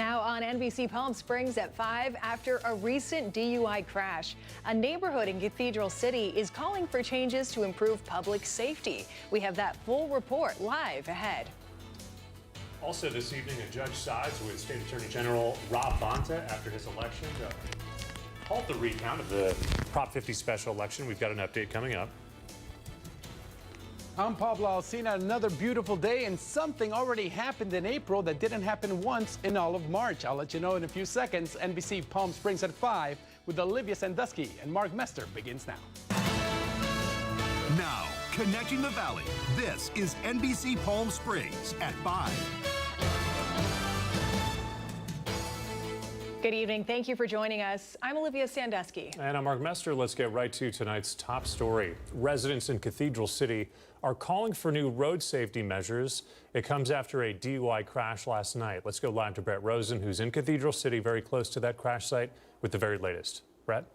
Now on NBC Palm Springs at 5 after a recent DUI crash. A neighborhood in Cathedral City is calling for changes to improve public safety. We have that full report live ahead. Also this evening, a judge sides with State Attorney General Rob Bonta after his election to halt the recount of the Prop 50 special election. We've got an update coming up. I'm Pablo Alsina. Another beautiful day, and something already happened in April that didn't happen once in all of March. I'll let you know in a few seconds. NBC Palm Springs at 5 with Olivia Sandusky and Mark Mester begins now. Now, connecting the valley, this is NBC Palm Springs at 5. Good evening. Thank you for joining us. I'm Olivia Sandusky. And I'm Mark Mester. Let's get right to tonight's top story. Residents in Cathedral City are calling for new road safety measures. It comes after a DUI crash last night. Let's go live to Brett Rosen, who's in Cathedral City, very close to that crash site, with the very latest. Brett?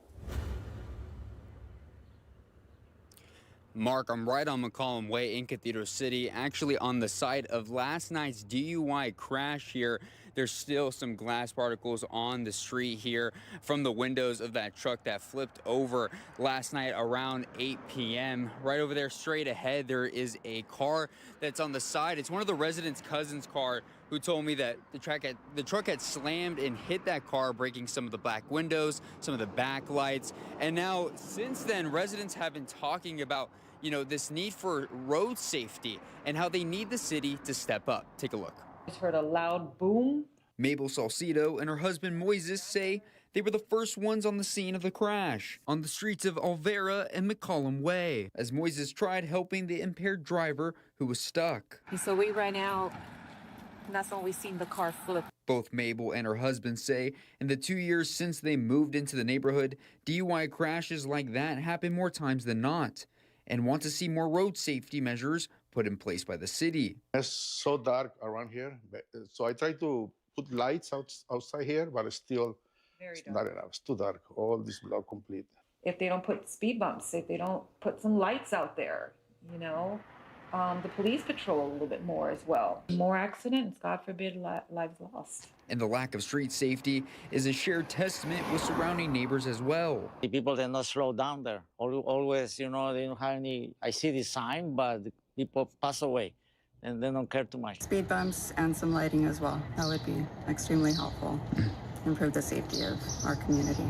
Mark, I'm right on McCollum Way in Cathedral City, actually on the site of last night's DUI crash here. There's still some glass particles on the street here from the windows of that truck that flipped over last night around 8 p.m. Right over there, straight ahead, there is a car that's on the side. It's one of the residents' cousin's car who told me that the truck had slammed and hit that car, breaking some of the back windows, some of the back lights. And now, since then, residents have been talking about this need for road safety and how they need the city to step up. Take a look. Just heard a loud boom. Mabel Salcido and her husband Moises say they were the first ones on the scene of the crash on the streets of Alvera and McCollum Way as Moises tried helping the impaired driver who was stuck. So we ran out, and that's when we seen the car flip. Both Mabel and her husband say in the 2 years since they moved into the neighborhood, DUI crashes like that happen more times than not, and want to see more road safety measures put in place by the city. It's so dark around here, so I try to put lights outside here, but it's still not enough. It's too dark. All this block complete. If they don't put speed bumps, if they don't put some lights out there, the police patrol a little bit more as well. More accidents, God forbid, lives lost. And the lack of street safety is a shared testament with surrounding neighbors as well. The people did not slow down there. Always, they don't have any, I see the sign, but people pass away and they don't care too much. Speed bumps and some lighting as well. That would be extremely helpful. Improve the safety of our community.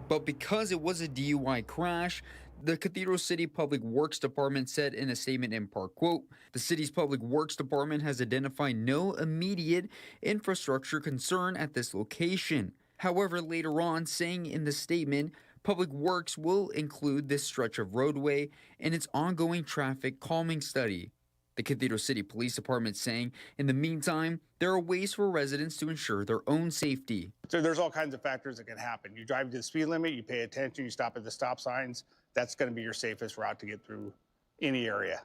But because it was a DUI crash, the Cathedral City Public Works Department said in a statement in part, quote, the city's Public Works Department has identified no immediate infrastructure concern at this location. However, later on, saying in the statement, Public Works will include this stretch of roadway in its ongoing traffic calming study. The Cathedral City Police Department saying, in the meantime, there are ways for residents to ensure their own safety. So there's all kinds of factors that can happen. You drive to the speed limit, you pay attention, you stop at the stop signs. That's going to be your safest route to get through any area.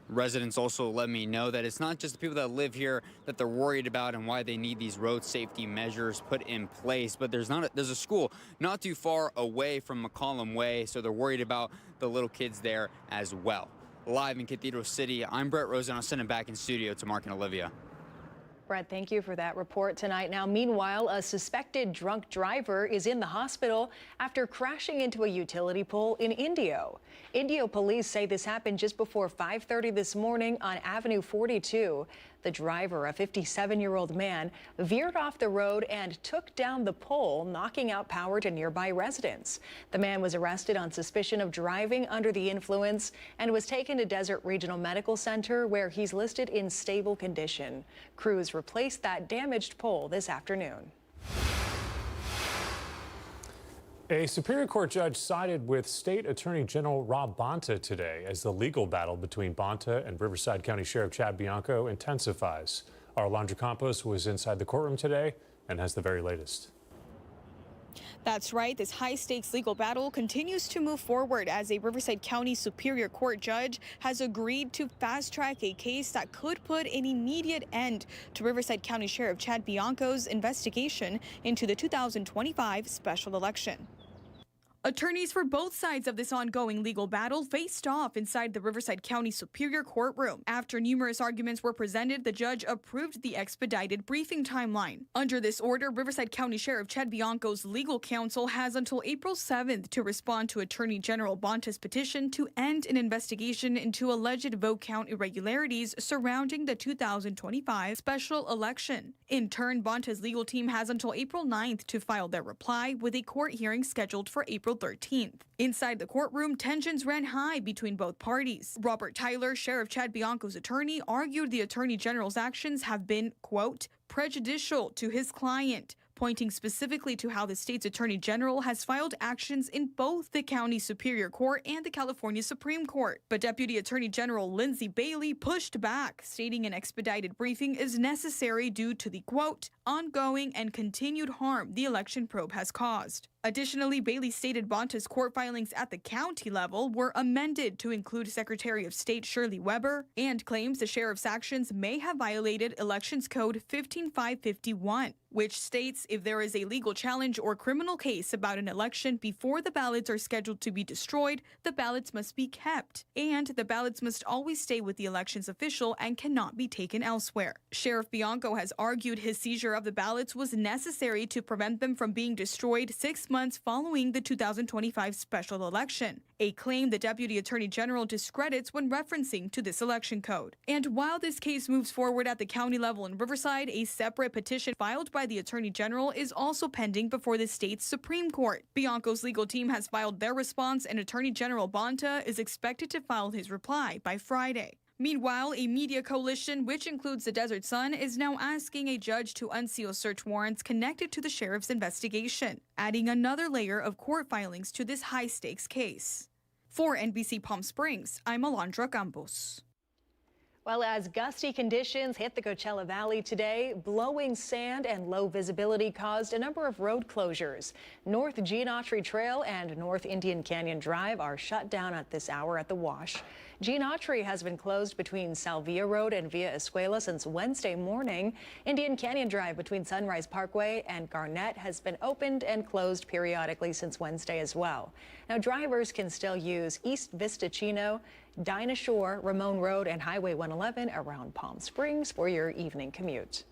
Residents also let me know that it's not just the people that live here that they're worried about and why they need these road safety measures put in place, but there's a school not too far away from McCollum Way, so they're worried about the little kids there as well. Live in Cathedral City, I'm Brett Rosen. I'll send it back in studio to Mark and Olivia. Brett, thank you for that report tonight. Now, meanwhile, a suspected drunk driver is in the hospital after crashing into a utility pole in Indio. Indio police say this happened just before 5:30 this morning on Avenue 42. The driver, a 57-year-old man, veered off the road and took down the pole, knocking out power to nearby residents. The man was arrested on suspicion of driving under the influence and was taken to Desert Regional Medical Center, where he's listed in stable condition. Crews replaced that damaged pole this afternoon. A Superior Court judge sided with State Attorney General Rob Bonta today as the legal battle between Bonta and Riverside County Sheriff Chad Bianco intensifies. Our Alondra Campos was inside the courtroom today and has the very latest. That's right. This high-stakes legal battle continues to move forward as a Riverside County Superior Court judge has agreed to fast-track a case that could put an immediate end to Riverside County Sheriff Chad Bianco's investigation into the 2025 special election. Attorneys for both sides of this ongoing legal battle faced off inside the Riverside County Superior Courtroom. After numerous arguments were presented, the judge approved the expedited briefing timeline. Under this order, Riverside County Sheriff Chad Bianco's legal counsel has until April 7th to respond to Attorney General Bonta's petition to end an investigation into alleged vote count irregularities surrounding the 2025 special election. In turn, Bonta's legal team has until April 9th to file their reply, with a court hearing scheduled for April 13th. Inside the courtroom, tensions ran high between both parties. Robert Tyler, Sheriff Chad Bianco's attorney, argued the Attorney General's actions have been, quote, prejudicial to his client, pointing specifically to how the state's Attorney General has filed actions in both the County Superior Court and the California Supreme Court. But Deputy Attorney General Lindsay Bailey pushed back, stating an expedited briefing is necessary due to the, quote, ongoing and continued harm the election probe has caused. Additionally, Bailey stated Bonta's court filings at the county level were amended to include Secretary of State Shirley Weber, and claims the sheriff's actions may have violated Elections Code 15551, which states if there is a legal challenge or criminal case about an election before the ballots are scheduled to be destroyed, the ballots must be kept, and the ballots must always stay with the elections official and cannot be taken elsewhere. Sheriff Bianco has argued his seizure of the ballots was necessary to prevent them from being destroyed 6 months following the 2025 special election, a claim the Deputy Attorney General discredits when referencing to this election code. And while this case moves forward at the county level in Riverside, a separate petition filed by the Attorney General is also pending before the state's Supreme Court. Bianco's legal team has filed their response, and Attorney General Bonta is expected to file his reply by Friday. Meanwhile, a media coalition, which includes the Desert Sun, is now asking a judge to unseal search warrants connected to the sheriff's investigation, adding another layer of court filings to this high-stakes case. For NBC Palm Springs, I'm Alondra Campos. Well, as gusty conditions hit the Coachella Valley today, blowing sand and low visibility caused a number of road closures. North Gene Autry Trail and North Indian Canyon Drive are shut down at this hour at the Wash. Gene Autry has been closed between Salvia Road and Via Escuela since Wednesday morning. Indian Canyon Drive between Sunrise Parkway and Garnett has been opened and closed periodically since Wednesday as well. Now, drivers can still use East Vista Chino, Dinah Shore, Ramon Road, and Highway 111 around Palm Springs for your evening commute.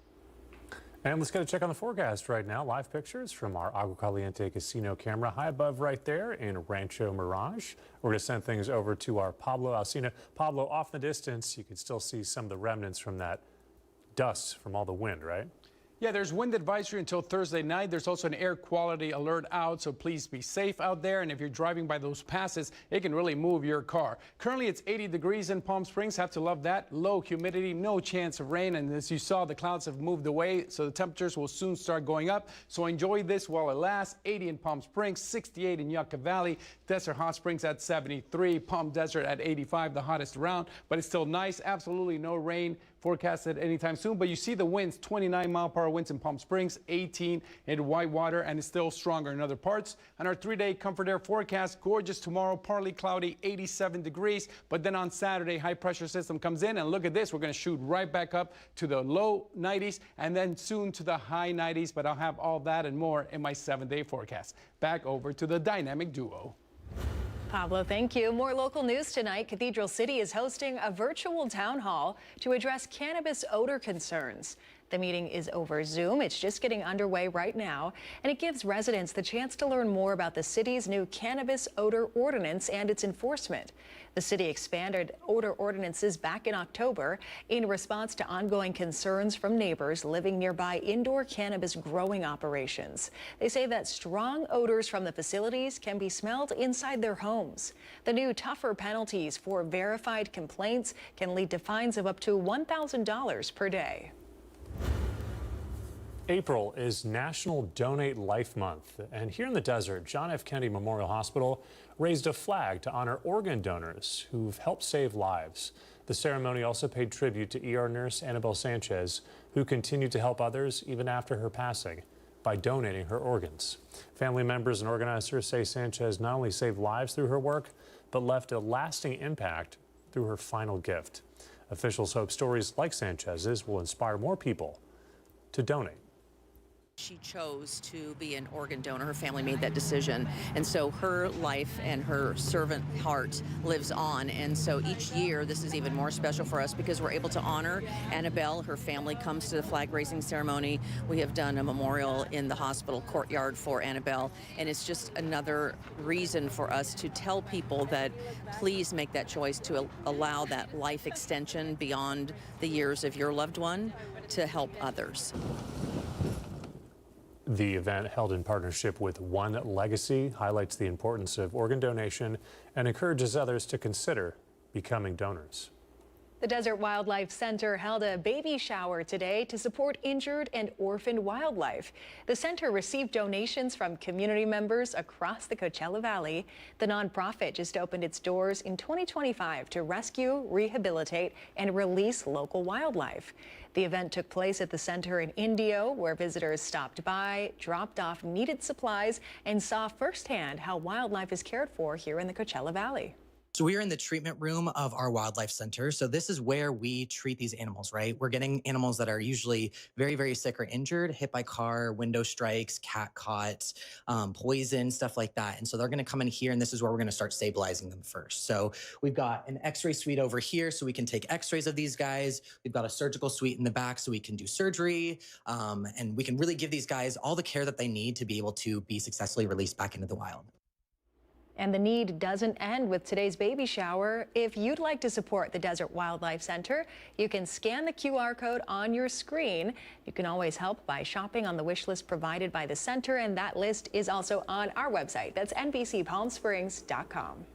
And let's get a check on the forecast right now. Live pictures from our Agua Caliente Casino camera high above right there in Rancho Mirage. We're going to send things over to our Pablo Alcina. Pablo, off in the distance, you can still see some of the remnants from that dust from all the wind, right? Yeah, there's wind advisory until Thursday night. There's also an air quality alert out, so please be safe out there. And if you're driving by those passes, it can really move your car. Currently, it's 80 degrees in Palm Springs. Have to love that. Low humidity, no chance of rain. And as you saw, the clouds have moved away, so the temperatures will soon start going up. So enjoy this while it lasts. 80 in Palm Springs, 68 in Yucca Valley, Desert Hot Springs at 73, Palm Desert at 85, the hottest around. But it's still nice. Absolutely no rain forecasted anytime soon. But you see the winds, 29-mile-per-hour winds in Palm Springs, 18 in Whitewater, and it's still stronger in other parts. And our 3-day comfort air forecast, gorgeous tomorrow, partly cloudy, 87 degrees. But then on Saturday, high pressure system comes in, and look at this, we're going to shoot right back up to the low 90s and then soon to the high 90s. But I'll have all that and more in my 7-day forecast. Back over to the dynamic duo. Pablo, thank you. More local news tonight. Cathedral City is hosting a virtual town hall to address cannabis odor concerns. The meeting is over Zoom. It's just getting underway right now, and it gives residents the chance to learn more about the city's new cannabis odor ordinance and its enforcement. The city expanded odor ordinances back in October in response to ongoing concerns from neighbors living nearby indoor cannabis growing operations. They say that strong odors from the facilities can be smelled inside their homes. The new tougher penalties for verified complaints can lead to fines of up to $1,000 per day. April is National Donate Life Month, and here in the desert, John F. Kennedy Memorial Hospital raised a flag to honor organ donors who've helped save lives. The ceremony also paid tribute to ER nurse Annabelle Sanchez, who continued to help others even after her passing by donating her organs. Family members and organizers say Sanchez not only saved lives through her work, but left a lasting impact through her final gift. Officials hope stories like Sanchez's will inspire more people to donate. She chose to be an organ donor. Her family made that decision. And so her life and her servant heart lives on. And so each year, this is even more special for us because we're able to honor Annabelle. Her family comes to the flag raising ceremony. We have done a memorial in the hospital courtyard for Annabelle. And it's just another reason for us to tell people that please make that choice to allow that life extension beyond the years of your loved one to help others. The event, held in partnership with One Legacy, highlights the importance of organ donation and encourages others to consider becoming donors. The Desert Wildlife Center held a baby shower today to support injured and orphaned wildlife. The center received donations from community members across the Coachella Valley. The nonprofit just opened its doors in 2025 to rescue, rehabilitate, and release local wildlife. The event took place at the center in Indio, where visitors stopped by, dropped off needed supplies, and saw firsthand how wildlife is cared for here in the Coachella Valley. So we are in the treatment room of our wildlife center. So this is where we treat these animals, right? We're getting animals that are usually very, very sick or injured, hit by car, window strikes, cat caught, poison, stuff like that. And so they're gonna come in here, and this is where we're gonna start stabilizing them first. So we've got an x-ray suite over here so we can take x-rays of these guys. We've got a surgical suite in the back so we can do surgery. And we can really give these guys all the care that they need to be able to be successfully released back into the wild. And the need doesn't end with today's baby shower. If you'd like to support the Desert Wildlife Center, you can scan the QR code on your screen. You can always help by shopping on the wish list provided by the center, and that list is also on our website. That's NBCPalmSprings.com.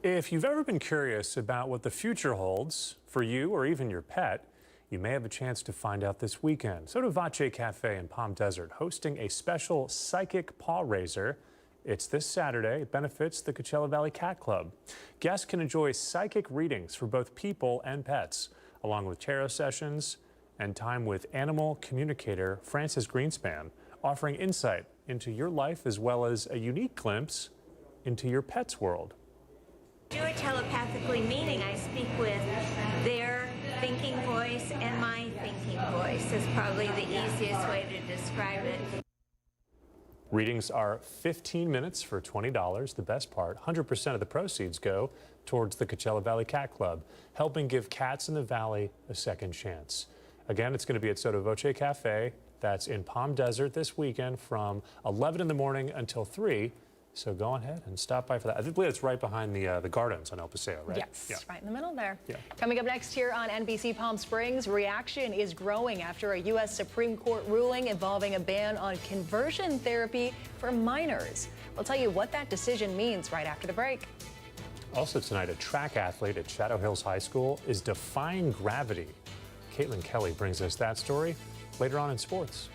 If you've ever been curious about what the future holds for you or even your pet, you may have a chance to find out this weekend. So do Vache Cafe in Palm Desert, hosting a special psychic paw raiser. It's this Saturday. It benefits the Coachella Valley Cat Club. Guests can enjoy psychic readings for both people and pets, along with tarot sessions and time with animal communicator Frances Greenspan, offering insight into your life as well as a unique glimpse into your pet's world. Do it telepathically, meaning I speak with their thinking voice and my thinking voice. Is probably the easiest way to describe it. Readings are 15 minutes for $20. The best part, 100% of the proceeds go towards the Coachella Valley Cat Club, helping give cats in the valley a second chance. Again, it's going to be at Soto Voce Cafe. That's in Palm Desert this weekend from 11 in the morning until 3. So go ahead and stop by for that. I believe it's right behind the gardens on El Paseo, right? Yes, yeah. Right in the middle there. Yeah. Coming up next here on NBC Palm Springs, reaction is growing after a U.S. Supreme Court ruling involving a ban on conversion therapy for minors. We'll tell you what that decision means right after the break. Also tonight, a track athlete at Shadow Hills High School is defying gravity. Caitlin Kelly brings us that story later on in sports.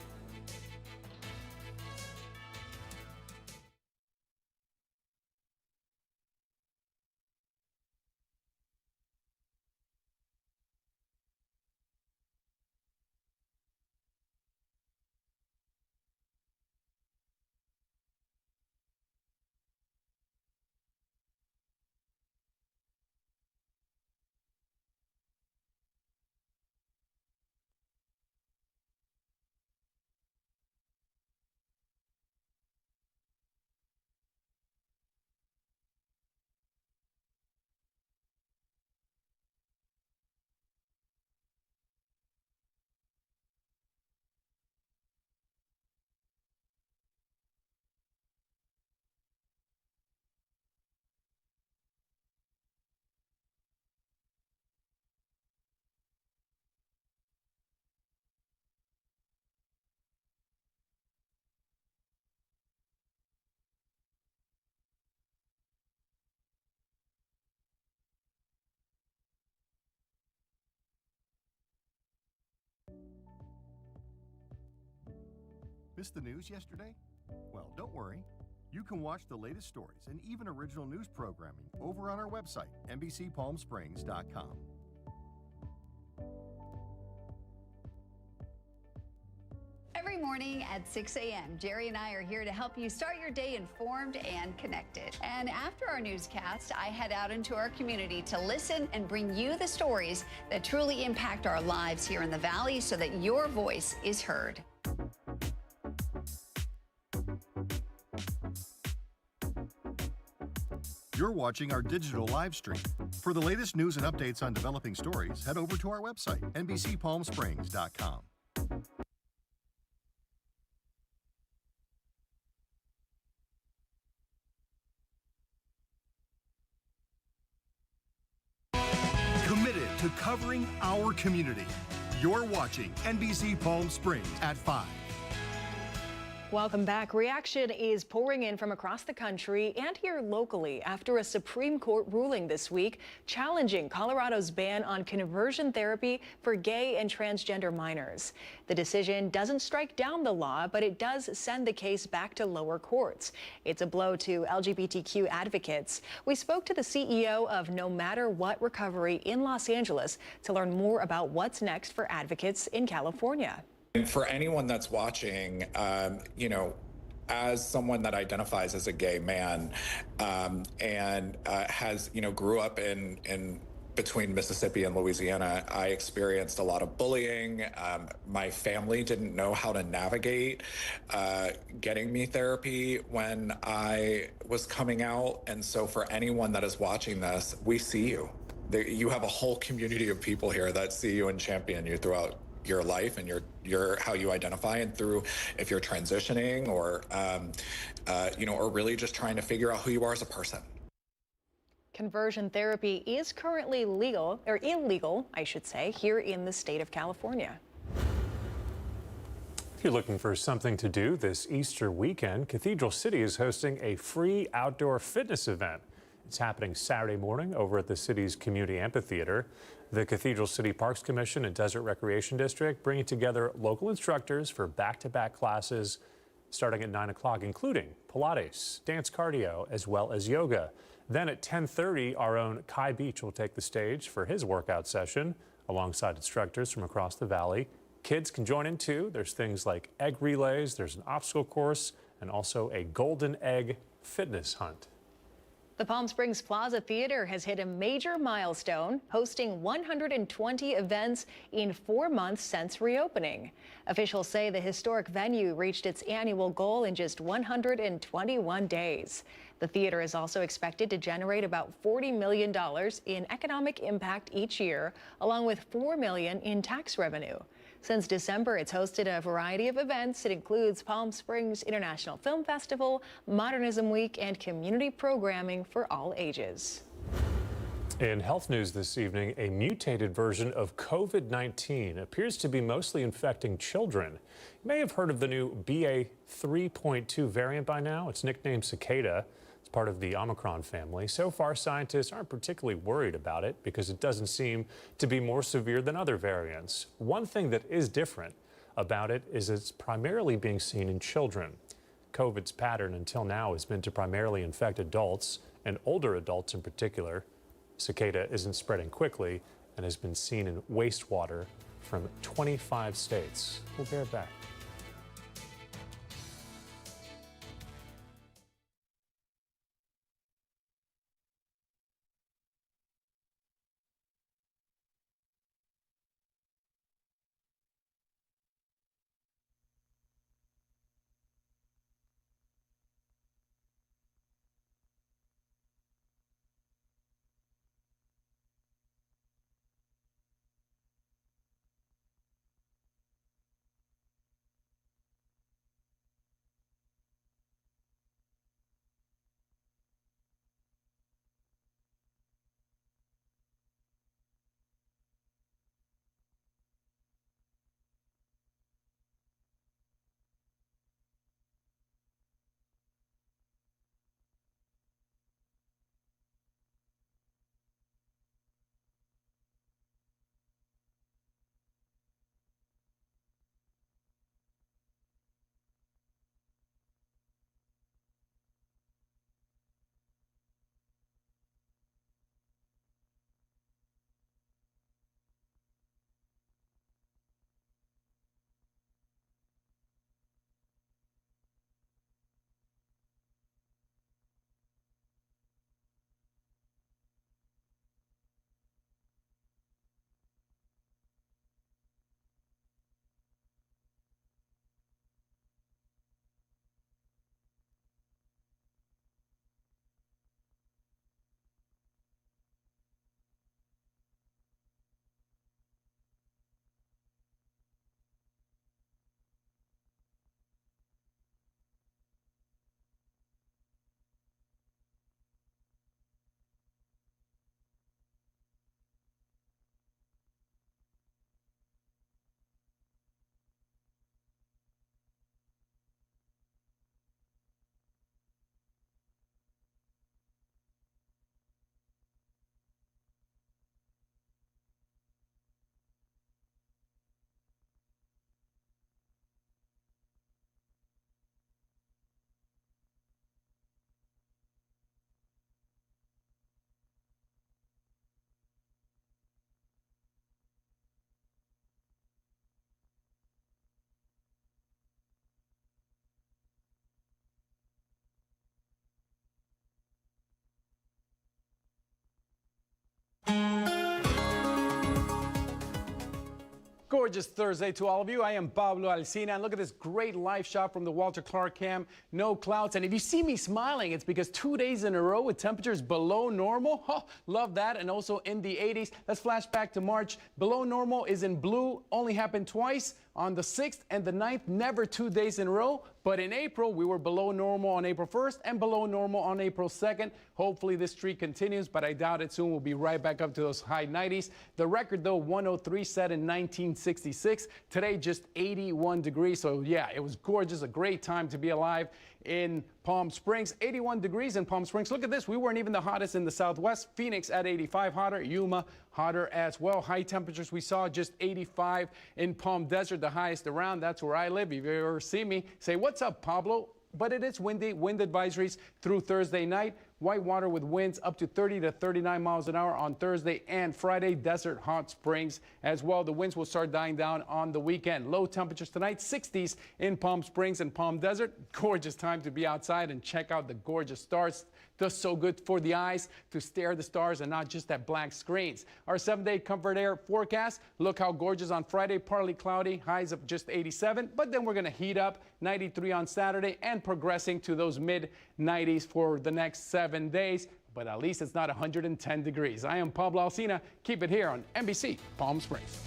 Missed the news yesterday? Well, don't worry. You can watch the latest stories and even original news programming over on our website, NBCPalmSprings.com. Every morning at 6 a.m., Jerry and I are here to help you start your day informed and connected. And after our newscast, I head out into our community to listen and bring you the stories that truly impact our lives here in the Valley so that your voice is heard. You're watching our digital live stream. For the latest news and updates on developing stories, head over to our website, NBCPalmSprings.com. Committed to covering our community. You're watching NBC Palm Springs at 5. Welcome back. Reaction is pouring in from across the country and here locally after a Supreme Court ruling this week challenging Colorado's ban on conversion therapy for gay and transgender minors. The decision doesn't strike down the law, but it does send the case back to lower courts. It's a blow to LGBTQ advocates. We spoke to the CEO of No Matter What Recovery in Los Angeles to learn more about what's next for advocates in California. And for anyone that's watching, as someone that identifies as a gay man and has, grew up in between Mississippi and Louisiana, I experienced a lot of bullying. My family didn't know how to navigate getting me therapy when I was coming out. And so for anyone that is watching this, we see you. You have a whole community of people here that see you and champion you throughout your life and your how you identify, and through if you're transitioning or or really just trying to figure out who you are as a person. Conversion therapy is currently illegal, I should say, here in the state of California. If you're looking for something to do this Easter weekend, Cathedral City is hosting a free outdoor fitness event. It's happening Saturday morning over at the city's community amphitheater. The Cathedral City Parks Commission and Desert Recreation District bringing together local instructors for back-to-back classes starting at 9 o'clock, including Pilates, dance cardio, as well as yoga. Then at 10:30, our own Kai Beach will take the stage for his workout session alongside instructors from across the valley. Kids can join in too. There's things like egg relays, there's an obstacle course, and also a golden egg fitness hunt. The Palm Springs Plaza Theater has hit a major milestone, hosting 120 events in 4 months since reopening. Officials say the historic venue reached its annual goal in just 121 days. The theater is also expected to generate about $40 million in economic impact each year, along with $4 million in tax revenue. Since December, it's hosted a variety of events. It includes Palm Springs International Film Festival, Modernism Week, and community programming for all ages. In health news this evening, a mutated version of COVID-19 appears to be mostly infecting children. You may have heard of the new BA 3.2 variant by now. It's nicknamed Cicada. Part of the Omicron family. So far, scientists aren't particularly worried about it because it doesn't seem to be more severe than other variants. One thing that is different about it is it's primarily being seen in children. COVID's pattern until now has been to primarily infect adults, and older adults in particular. Cicada isn't spreading quickly and has been seen in wastewater from 25 states. We'll be right back. Gorgeous Thursday to all of you. I am Pablo Alcina, and look at this great live shot from the Walter Clark cam. No clouds, and if you see me smiling, it's because 2 days in a row with temperatures below normal. Oh, love that, and also in the 80s. Let's flash back to March. Below normal is in blue, only happened twice. On the 6th and the 9th, never 2 days in a row. But in April, we were below normal on April 1st and below normal on April 2nd. Hopefully this streak continues, but I doubt it soon. We'll be right back up to those high 90s. The record, though, 103 set in 1966. Today, just 81 degrees. So, yeah, it was gorgeous. A great time to be alive in Palm Springs. 81 degrees in Palm Springs. Look at this. We weren't even the hottest in the Southwest. Phoenix at 85 hotter. Yuma hotter as well. High temperatures we saw just 85 in Palm Desert, the highest around. That's where I live. If you ever see me, say, "What's up, Pablo?" But it is windy. Wind advisories through Thursday night. Whitewater with winds up to 30 to 39 miles an hour on Thursday and Friday. Desert Hot Springs as well. The winds will start dying down on the weekend. Low temperatures tonight, 60s in Palm Springs and Palm Desert. Gorgeous time to be outside and check out the gorgeous stars. Does so good for the eyes to stare at the stars and not just at blank screens. Our 7-day comfort air forecast. Look how gorgeous on Friday. Partly cloudy, highs of just 87. But then we're going to heat up, 93 on Saturday, and progressing to those mid-90s for the next 7 days. But at least it's not 110 degrees. I am Pablo Alcina. Keep it here on NBC Palm Springs.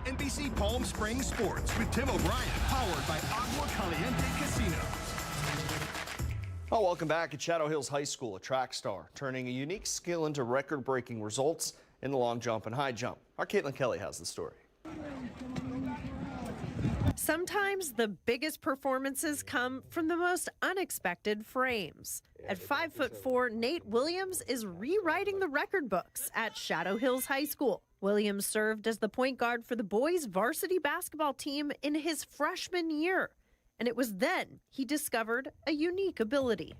NBC Palm Springs Sports with Tim O'Brien, powered by Agua Caliente Casino. Oh, welcome back. At Shadow Hills High School, a track star turning a unique skill into record-breaking results in the long jump and high jump. Our Caitlin Kelly has the story. Sometimes the biggest performances come from the most unexpected frames. At 5'4", Nate Williams is rewriting the record books at Shadow Hills High School. Williams served as the point guard for the boys' varsity basketball team in his freshman year. And it was then he discovered a unique ability.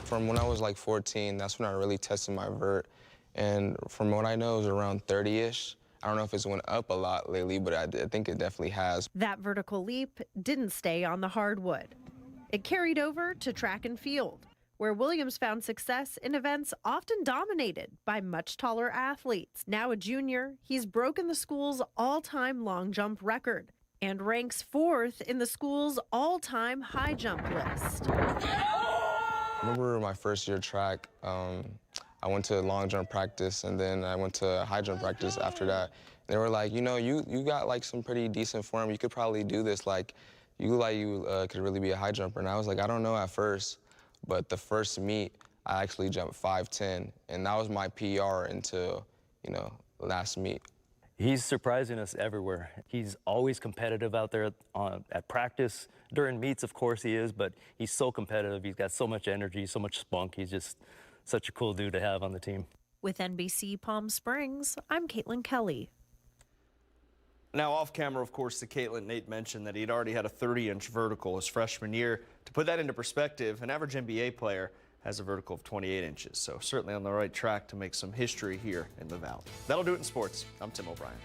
From when I was like 14, that's when I really tested my vert. And from what I know, it was around 30-ish. I don't know if it's went up a lot lately, but I think it definitely has. That vertical leap didn't stay on the hardwood. It carried over to track and field, where Williams found success in events often dominated by much taller athletes. Now a junior, he's broken the school's all-time long jump record and ranks 4th in the school's all-time high jump list. I remember my first year track, I went to long jump practice and then I went to high jump practice after that. They were like, you know, you got like some pretty decent form. You could probably do this. Like, you look like you could really be a high jumper. And I was like, I don't know at first. But the first meet, I actually jumped 5'10", and that was my PR until, you know, last meet. He's surprising us everywhere. He's always competitive out there at practice. During meets, of course, he is, but he's so competitive. He's got so much energy, so much spunk. He's just such a cool dude to have on the team. With NBC Palm Springs, I'm Caitlin Kelly. Now, off camera, of course, to Caitlin, Nate mentioned that he'd already had a 30-inch vertical his freshman year. To put that into perspective, an average NBA player has a vertical of 28 inches, so certainly on the right track to make some history here in the Valley. That'll do it in sports. I'm Tim O'Brien.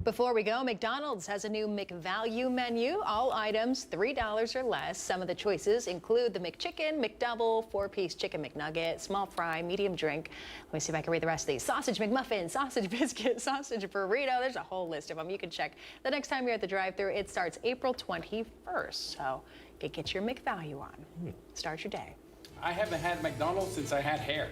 Before we go, McDonald's has a new McValue menu. All items $3 or less. Some of the choices include the McChicken, McDouble, 4-piece chicken McNugget, small fry, medium drink. Let me see if I can read the rest of these. Sausage McMuffin, sausage biscuit, sausage burrito. There's a whole list of them. You can check the next time you're at the drive-thru. It starts April 21st, so you can get your McValue on. Start your day. I haven't had McDonald's since I had hair.